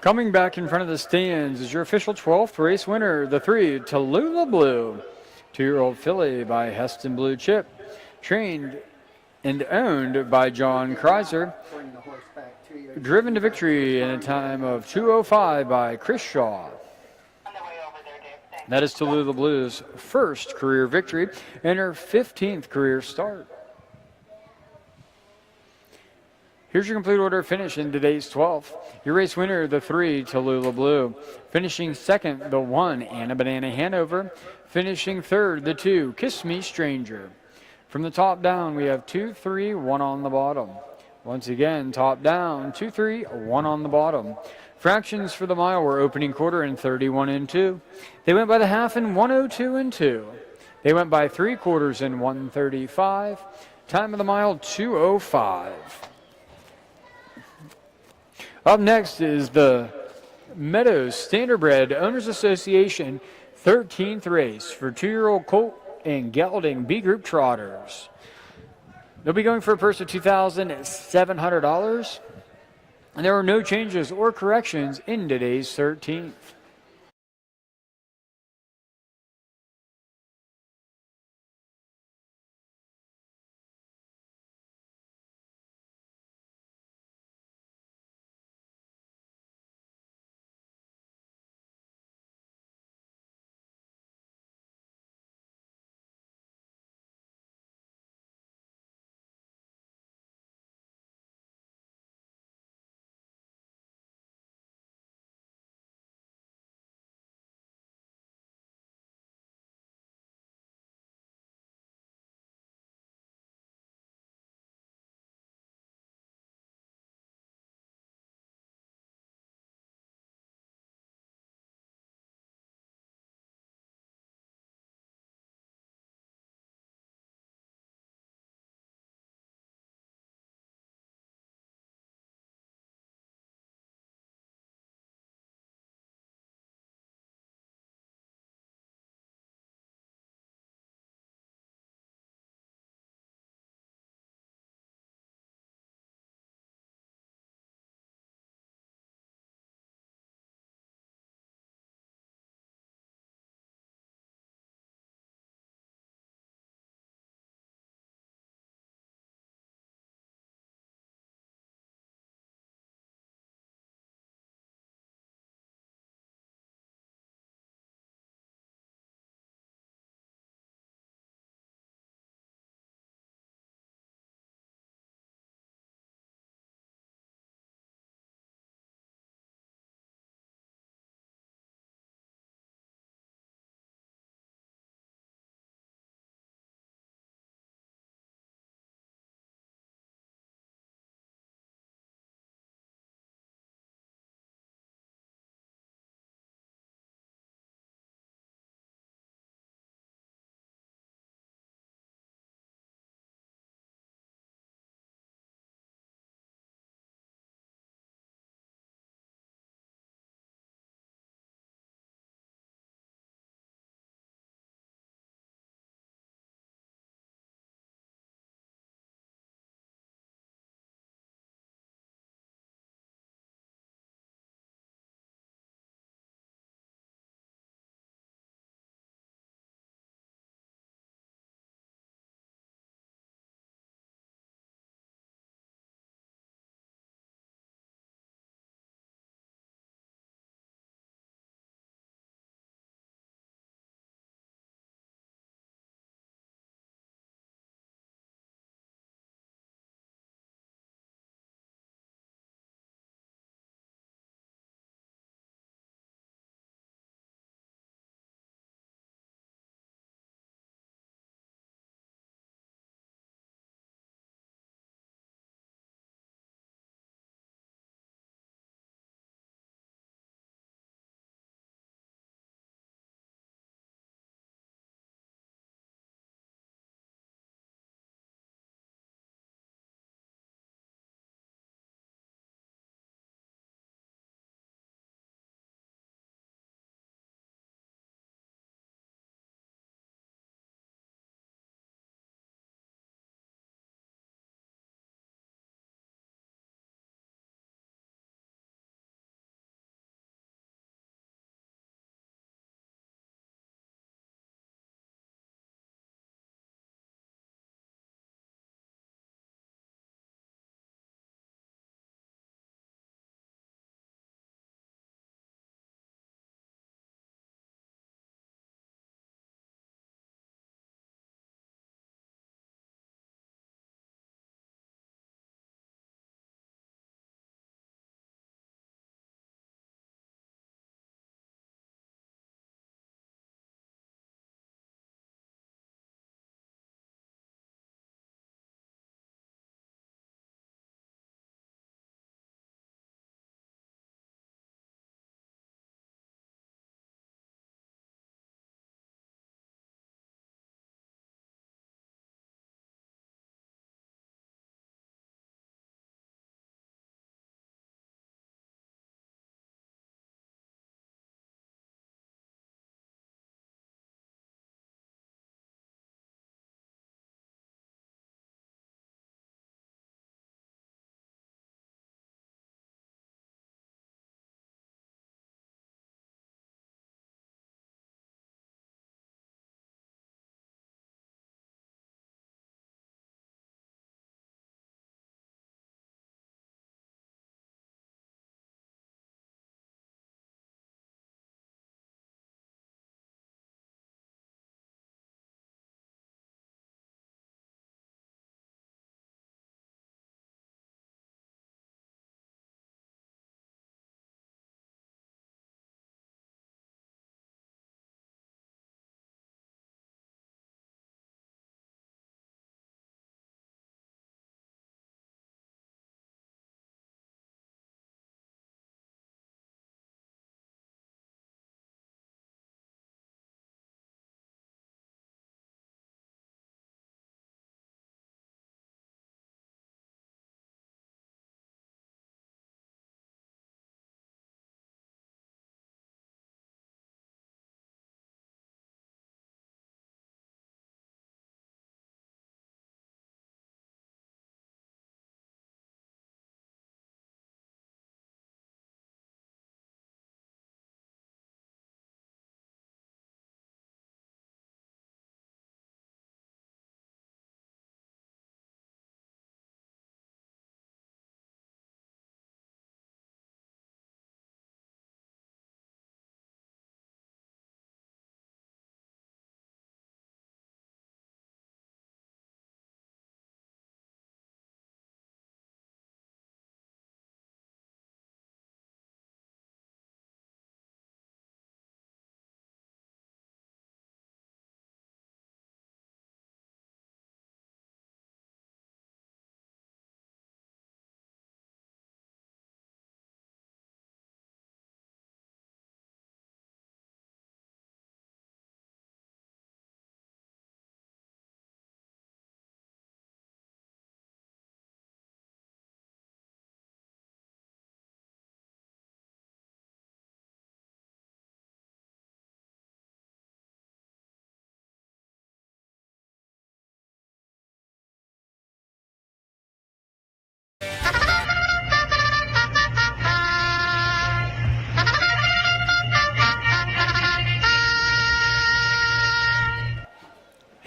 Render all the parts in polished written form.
Coming back in front of the stands is your official 12th race winner, the 3 Tallulah Blue, 2-year-old filly by Heston Blue Chip, trained and owned by John Kreiser, driven to victory in a time of 2:05 by Chris Shaw. That is Tallulah Blue's first career victory and her 15th career start. Here's your complete order finish in today's 12th. Your race winner, the 3 Tallulah Blue. Finishing second, the 1 Anna Banana Hanover. Finishing third, the 2 Kiss Me Stranger. From the top down, we have 2, 3, 1 on the bottom. Once again, top down, 2, 3, 1 on the bottom. Fractions for the mile were opening quarter in 31 and 2. They went by the half in 102 and 2. They went by 3 quarters in 135. Time of the mile, 2:05. Up next is the Meadows Standardbred Owners Association 13th race for 2-year-old colt and gelding B Group trotters. They'll be going for a purse of $2,700, and there are no changes or corrections in today's 13th.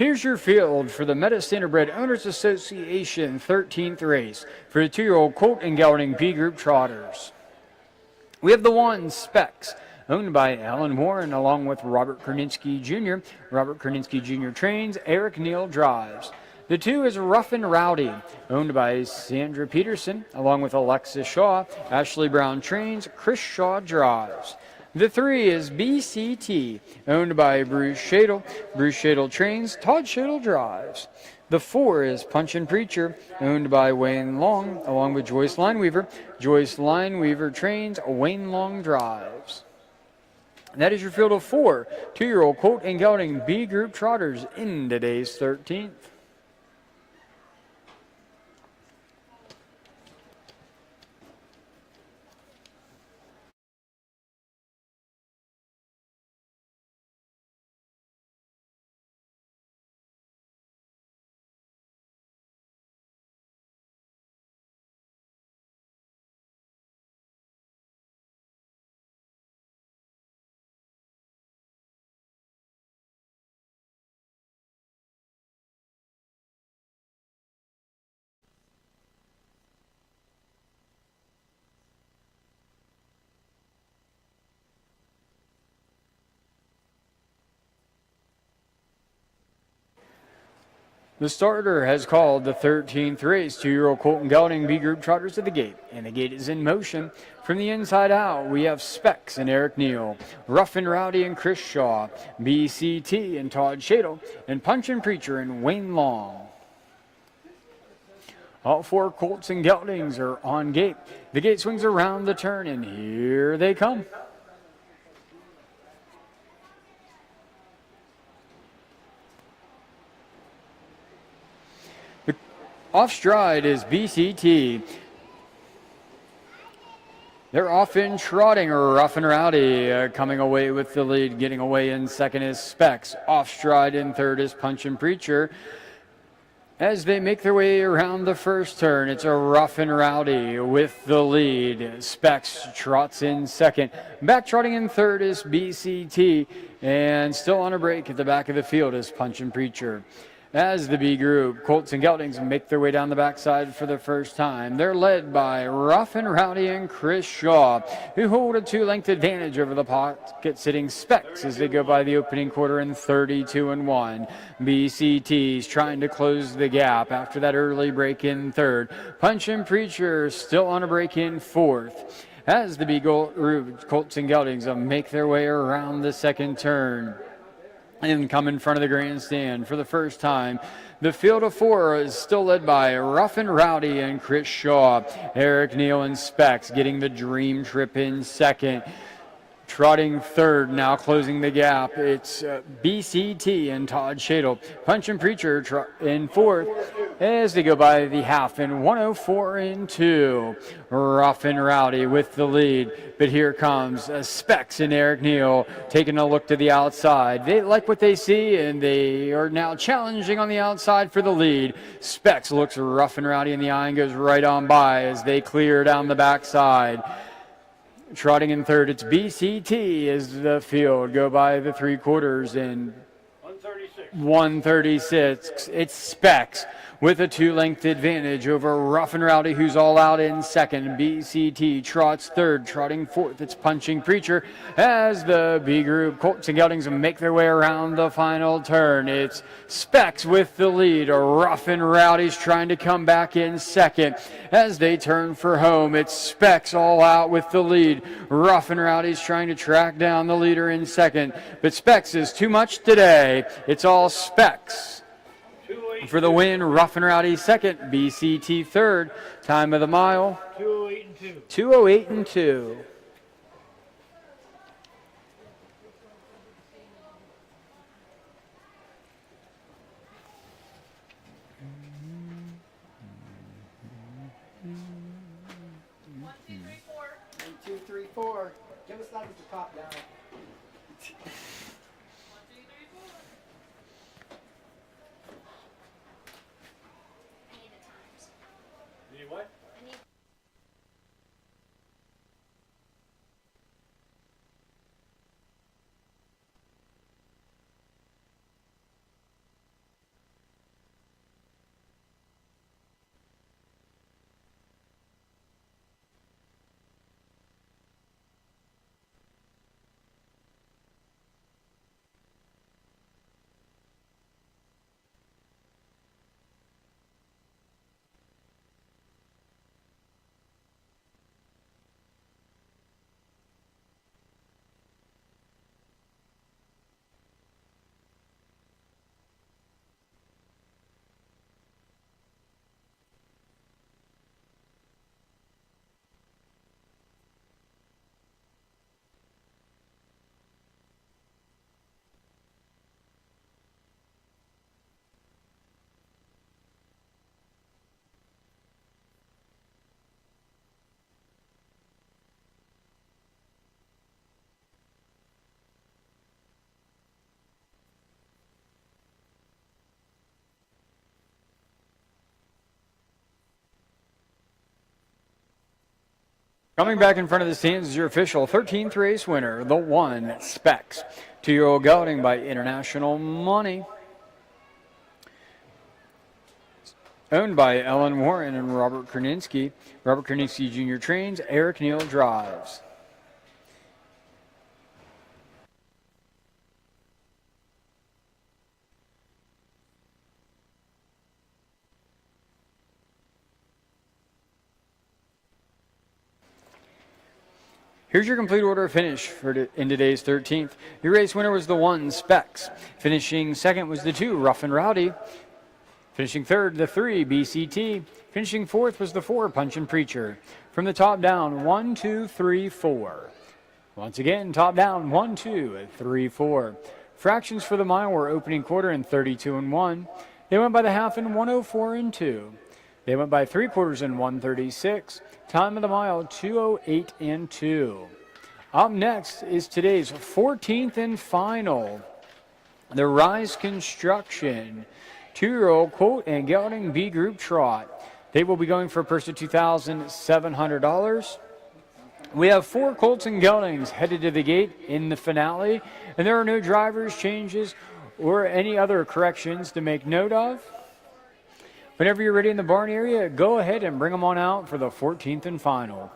Here's your field for the Meta Standardbred Owners Association 13th race for the 2-year-old Colt and Gelding B Group Trotters. We have the 1, Specs, owned by Alan Warren, along with Robert Kerninsky Jr. Robert Kerninsky Jr. trains, Eric Neal drives. The 2 is Rough and Rowdy, owned by Sandra Peterson, along with Alexis Shaw. Ashley Brown trains, Chris Shaw drives. The 3 is BCT, owned by Bruce Shadle. Bruce Shadle trains, Todd Shadle drives. The 4 is Punchin' Preacher, owned by Wayne Long, along with Joyce Lineweaver. Joyce Lineweaver trains, Wayne Long drives. And that is your field of 4 2-year-old Colt and Gelding B Group Trotters in today's 13th. The starter has called the 13th race. 2-year-old Colt and Gelding B Group Trotters to the gate, and the gate is in motion. From the inside out, we have Specs and Eric Neal, Rough and Rowdy and Chris Shaw, BCT and Todd Shadle, and Punchin' Preacher and Wayne Long. All 4 Colts and Geldings are on gate. The gate swings around the turn, and here they come. Off stride is BCT. They're off in trotting, Rough and Rowdy coming away with the lead. Getting away in second is Specs. Off stride in third is Punchin' Preacher. As they make their way around the first turn, it's a Rough and Rowdy with the lead. Specs trots in second. Back trotting in third is BCT. And still on a break at the back of the field is Punchin' Preacher. As the B group, Colts and Geldings make their way down the backside for the first time. They're led by Rough and Rowdy and Chris Shaw, who hold a 2-length advantage over the pocket-sitting Specs as they go by the opening quarter in 32-1. BCT's trying to close the gap after that early break in third. Punchin' Preacher still on a break in fourth. As the B group, Colts and Geldings make their way around the second turn and come in front of the grandstand for the first time. The field of 4 is still led by Rough and Rowdy and Chris Shaw. Eric Neal and Specs getting the dream trip in second. Trotting third, now closing the gap, it's BCT and Todd Shadle. Punchin' Preacher in fourth as they go by the half in 104-2. Rough and Rowdy with the lead, but here comes Specs and Eric Neal taking a look to the outside. They like what they see, and they are now challenging on the outside for the lead. Specs looks Rough and Rowdy in the eye and goes right on by as they clear down the backside. Trotting in third, it's BCT as the field go by the 3/4 in 136. It's Specs with a 2-length advantage over Rough and Rowdy, who's all out in second. BCT trots third, trotting fourth. It's Punchin' Preacher as the B group, Colts and Geldings, make their way around the final turn. It's Specs with the lead. Rough and Rowdy's trying to come back in second as they turn for home. It's Specs all out with the lead. Rough and Rowdy's trying to track down the leader in second, but Specs is too much today. It's all Specs. For the win, Rough and Rowdy second, BCT third. Time of the mile, 2:08-2. One, two, three, four. Give us that with the top down. Coming back in front of the stands is your official 13th race winner, the 1 Specs. 2-year-old gelding by International Money. Owned by Ellen Warren and Robert Kerninsky. Robert Kerninsky Jr. trains, Eric Neal drives. Here's your complete order of finish in today's 13th. Your race winner was the 1 Specs. Finishing second was the 2 Rough and Rowdy. Finishing third, the 3 BCT. Finishing fourth was the 4 Punchin' Preacher. From the top down, 1, 2, 3, 4. Once again, top down, 1, 2, 3, 4. Fractions for the mile were opening quarter in 32 and 1. They went by the half in 104 and 2. They went by 3/4 in 136. Time of the mile, 2:08 and 2. Up next is today's 14th and final. The Rise Construction 2-year-old Colt and Gelding B Group Trot. They will be going for a purse of $2,700. We have 4 Colts and Geldings headed to the gate in the finale, and there are no drivers, changes, or any other corrections to make note of. Whenever you're ready in the barn area, go ahead and bring them on out for the 14th and final.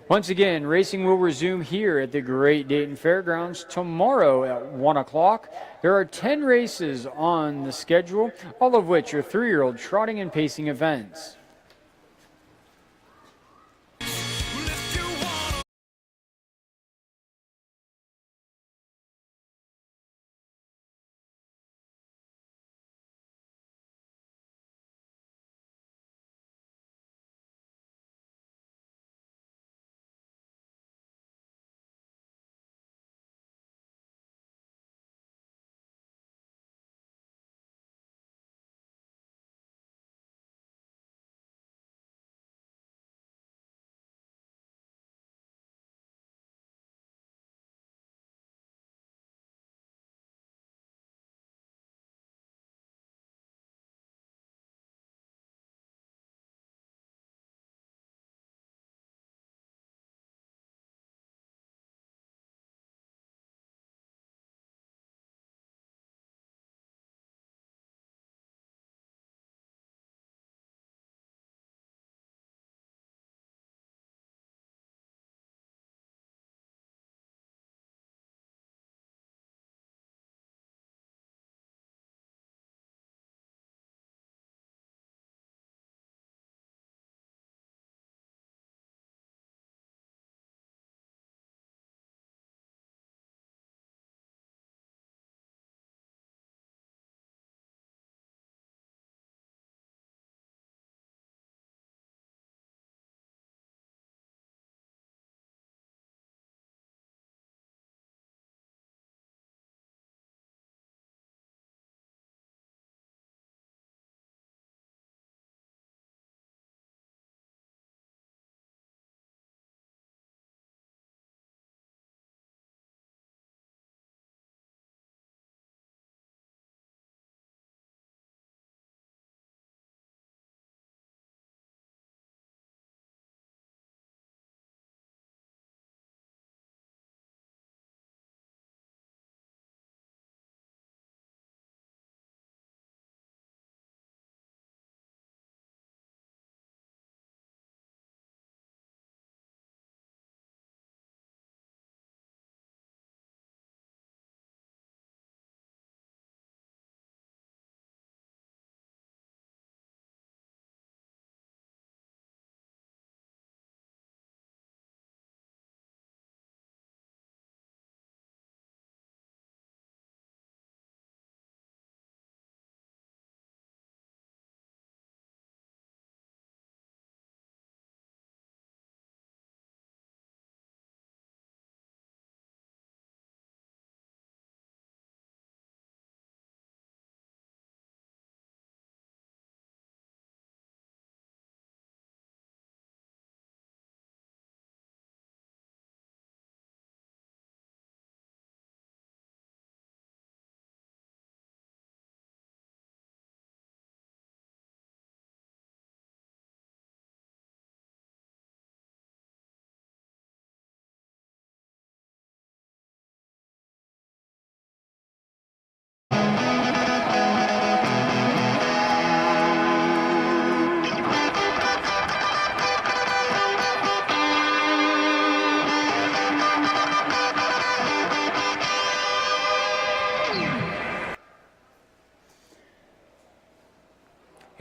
Once again, racing will resume here at the Great Dayton Fairgrounds tomorrow at 1 o'clock. There are 10 races on the schedule, all of which are 3-year-old trotting and pacing events.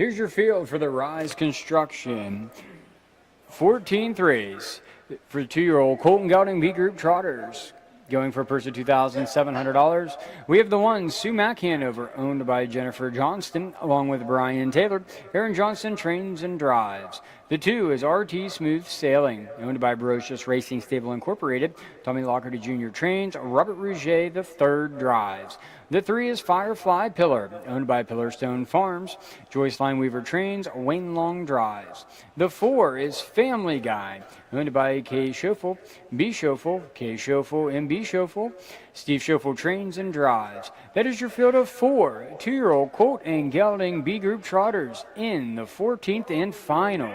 Here's your field for the Rise Construction 14 threes for 2-year-old Colton Gelding B Group Trotters. Going for a purse of $2,700. We have the 1, Sue Mack Hanover, owned by Jennifer Johnston, along with Brian Taylor. Aaron Johnston trains and drives. The 2 is RT Smooth Sailing, owned by Barocious Racing Stable Incorporated. Tommy Lockerty Jr. trains. Robert Rouget III drives. The 3 is Firefly Pillar, owned by Pillarstone Farms. Joyce Lineweaver trains. Wayne Long drives. The 4 is Family Guy, owned by Kay Schoeffel, B. Schoeffel, Kay Schoeffel, and B. Schoeffel. Steve Schoeffel trains and drives. That is your field of 4 2-year-old Colt and Gelding B Group Trotters in the 14th and final.